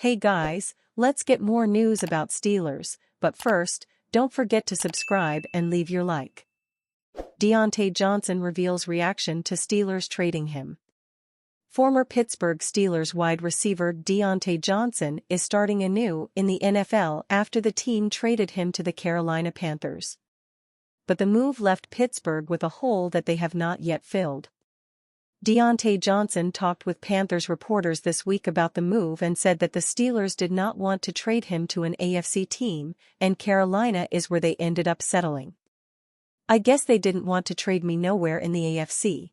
Hey guys, let's get more news about Steelers, but first, don't forget to subscribe and leave your like. Diontae Johnson reveals reaction to Steelers trading him. Former Pittsburgh Steelers wide receiver Diontae Johnson is starting anew in the NFL after the team traded him to the Carolina Panthers. But the move left Pittsburgh with a hole that they have not yet filled. Diontae Johnson talked with Panthers reporters this week about the move and said that the Steelers did not want to trade him to an AFC team, and Carolina is where they ended up settling. I guess they didn't want to trade me nowhere in the AFC.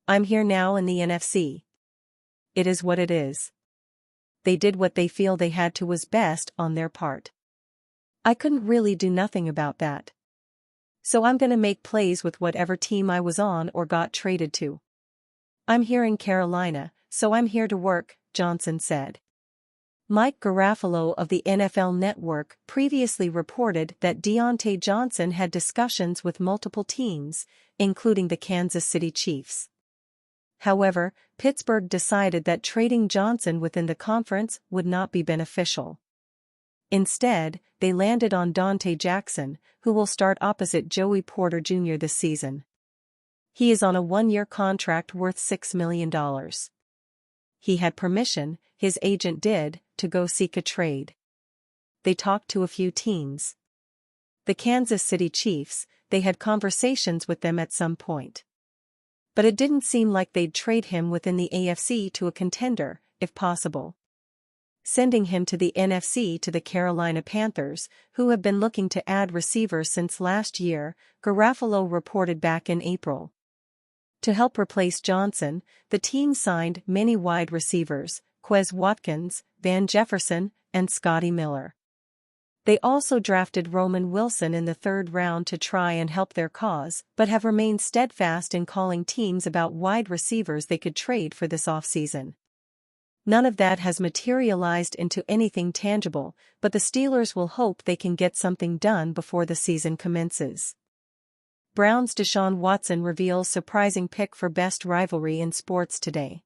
I'm here now in the NFC. It is what it is. They did what they feel they had to was best on their part. I couldn't really do nothing about that. So I'm gonna make plays with whatever team I was on or got traded to. I'm here in Carolina, so I'm here to work, Johnson said. Mike Garafolo of the NFL Network previously reported that Diontae Johnson had discussions with multiple teams, including the Kansas City Chiefs. However, Pittsburgh decided that trading Johnson within the conference would not be beneficial. Instead, they landed on Donte Jackson, who will start opposite Joey Porter Jr. this season. He is on a one-year contract worth $6 million. He had permission, his agent did, to go seek a trade. They talked to a few teams. The Kansas City Chiefs, they had conversations with them at some point. But it didn't seem like they'd trade him within the AFC to a contender, if possible. Sending him to the NFC to the Carolina Panthers, who have been looking to add receivers since last year, Garafolo reported back in April. To help replace Johnson, the team signed many wide receivers, Quez Watkins, Van Jefferson, and Scotty Miller. They also drafted Roman Wilson in the third round to try and help their cause, but have remained steadfast in calling teams about wide receivers they could trade for this offseason. None of that has materialized into anything tangible, but the Steelers will hope they can get something done before the season commences. Browns' Deshaun Watson reveals surprising pick for best rivalry in sports today.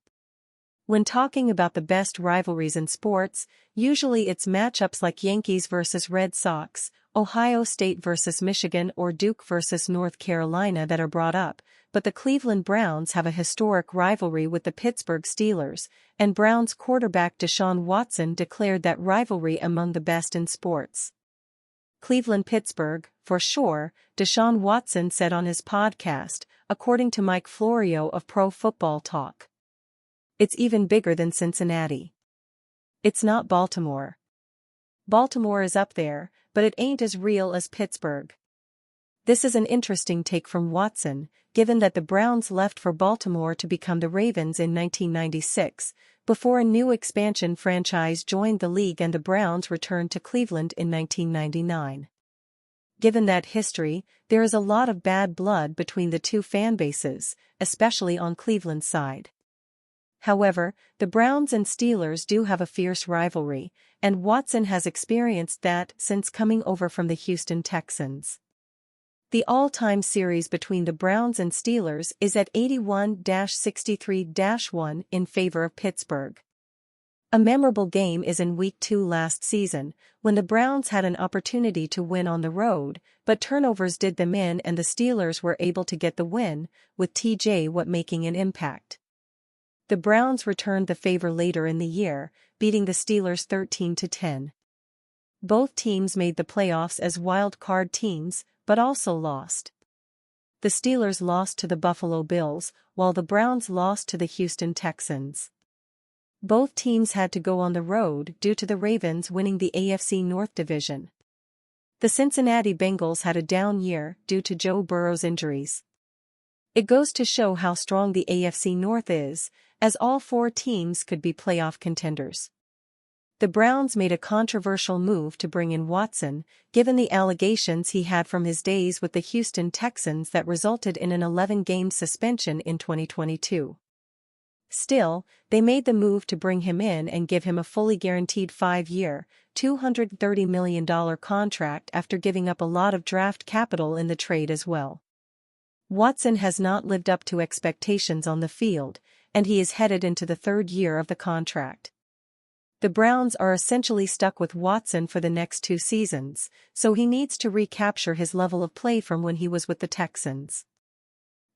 When talking about the best rivalries in sports, usually it's matchups like Yankees versus Red Sox, Ohio State versus Michigan, or Duke versus North Carolina that are brought up, but the Cleveland Browns have a historic rivalry with the Pittsburgh Steelers, and Browns quarterback Deshaun Watson declared that rivalry among the best in sports. Cleveland-Pittsburgh, for sure, Deshaun Watson said on his podcast, according to Mike Florio of Pro Football Talk. It's even bigger than Cincinnati. It's not Baltimore. Baltimore is up there, but it ain't as real as Pittsburgh. This is an interesting take from Watson, given that the Browns left for Baltimore to become the Ravens in 1996, before a new expansion franchise joined the league and the Browns returned to Cleveland in 1999. Given that history, there is a lot of bad blood between the two fan bases, especially on Cleveland's side. However, the Browns and Steelers do have a fierce rivalry, and Watson has experienced that since coming over from the Houston Texans. The all-time series between the Browns and Steelers is at 81-63-1 in favor of Pittsburgh. A memorable game is in Week 2 last season, when the Browns had an opportunity to win on the road, but turnovers did them in and the Steelers were able to get the win, with TJ Watt making an impact. The Browns returned the favor later in the year, beating the Steelers 13-10. Both teams made the playoffs as wild card teams, but also lost. The Steelers lost to the Buffalo Bills, while the Browns lost to the Houston Texans. Both teams had to go on the road due to the Ravens winning the AFC North Division. The Cincinnati Bengals had a down year due to Joe Burrow's injuries. It goes to show how strong the AFC North is, as all four teams could be playoff contenders. The Browns made a controversial move to bring in Watson, given the allegations he had from his days with the Houston Texans that resulted in an 11-game suspension in 2022. Still, they made the move to bring him in and give him a fully guaranteed 5-year, $230 million contract after giving up a lot of draft capital in the trade as well. Watson has not lived up to expectations on the field, and he is headed into the third year of the contract. The Browns are essentially stuck with Watson for the next 2 seasons, so he needs to recapture his level of play from when he was with the Texans.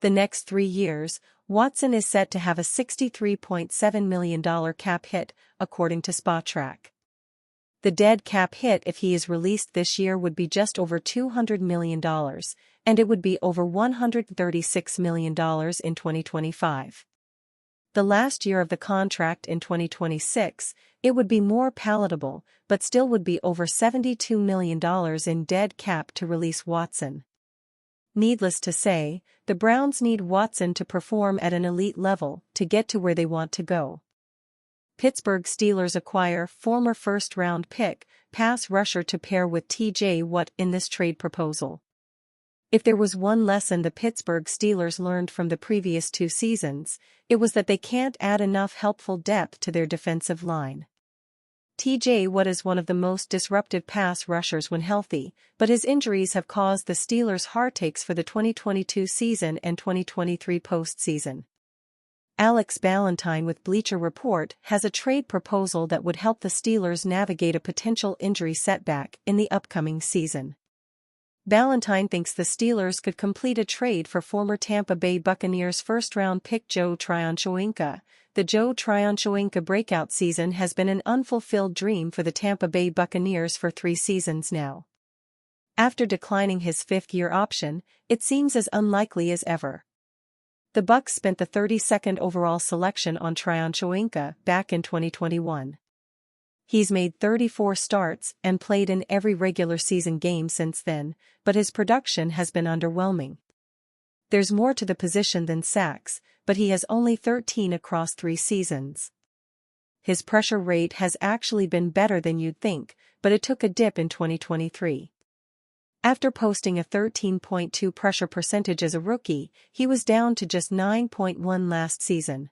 The next 3 years, Watson is set to have a $63.7 million cap hit, according to Spotrac. The dead cap hit if he is released this year would be just over $200 million, and it would be over $136 million in 2025. The last year of the contract in 2026, it would be more palatable, but still would be over $72 million in dead cap to release Watson. Needless to say, the Browns need Watson to perform at an elite level to get to where they want to go. Pittsburgh Steelers acquire former first-round pick, pass rusher to pair with T.J. Watt in this trade proposal. If there was one lesson the Pittsburgh Steelers learned from the previous 2 seasons, it was that they can't add enough helpful depth to their defensive line. T.J. Watt is one of the most disruptive pass rushers when healthy, but his injuries have caused the Steelers heartaches for the 2022 season and 2023 postseason. Alex Ballentine with Bleacher Report has a trade proposal that would help the Steelers navigate a potential injury setback in the upcoming season. Ballentine thinks the Steelers could complete a trade for former Tampa Bay Buccaneers first-round pick Tryon Shoyinka. The Tryon Shoyinka breakout season has been an unfulfilled dream for the Tampa Bay Buccaneers for 3 seasons now. After declining his 5th-year option, it seems as unlikely as ever. The Bucs spent the 32nd overall selection on Tryon Shoyinka back in 2021. He's made 34 starts and played in every regular season game since then, but his production has been underwhelming. There's more to the position than sacks, but he has only 13 across 3 seasons. His pressure rate has actually been better than you'd think, but it took a dip in 2023. After posting a 13.2 pressure percentage as a rookie, he was down to just 9.1 last season.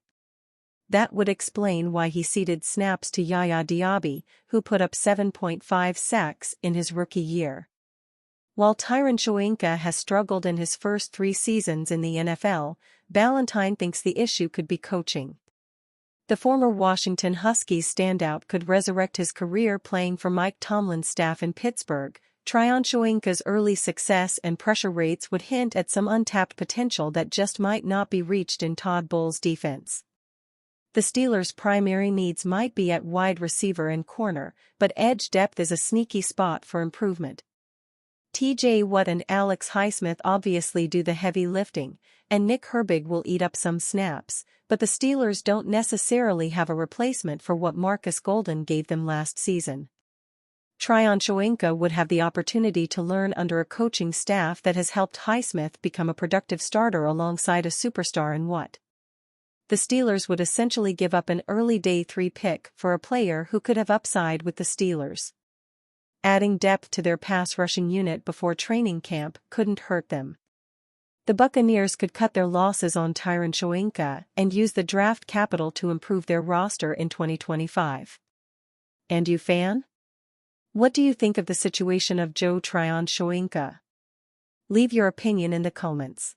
That would explain why he ceded snaps to Yaya Diaby, who put up 7.5 sacks in his rookie year. While Tryon Shoyinka has struggled in his first 3 seasons in the NFL, Ballentine thinks the issue could be coaching. The former Washington Huskies standout could resurrect his career playing for Mike Tomlin's staff in Pittsburgh. Tryon Shoyinka's early success and pressure rates would hint at some untapped potential that just might not be reached in Todd Bowles' defense. The Steelers' primary needs might be at wide receiver and corner, but edge depth is a sneaky spot for improvement. T.J. Watt and Alex Highsmith obviously do the heavy lifting, and Nick Herbig will eat up some snaps, but the Steelers don't necessarily have a replacement for what Marcus Golden gave them last season. Tryon Shoyinka would have the opportunity to learn under a coaching staff that has helped Highsmith become a productive starter alongside a superstar in Watt. The Steelers would essentially give up an early day 3 pick for a player who could have upside with the Steelers. Adding depth to their pass rushing unit before training camp couldn't hurt them. The Buccaneers could cut their losses on Tryon Shoyinka and use the draft capital to improve their roster in 2025. And you fan? What do you think of the situation of Tryon Shoyinka? Leave your opinion in the comments.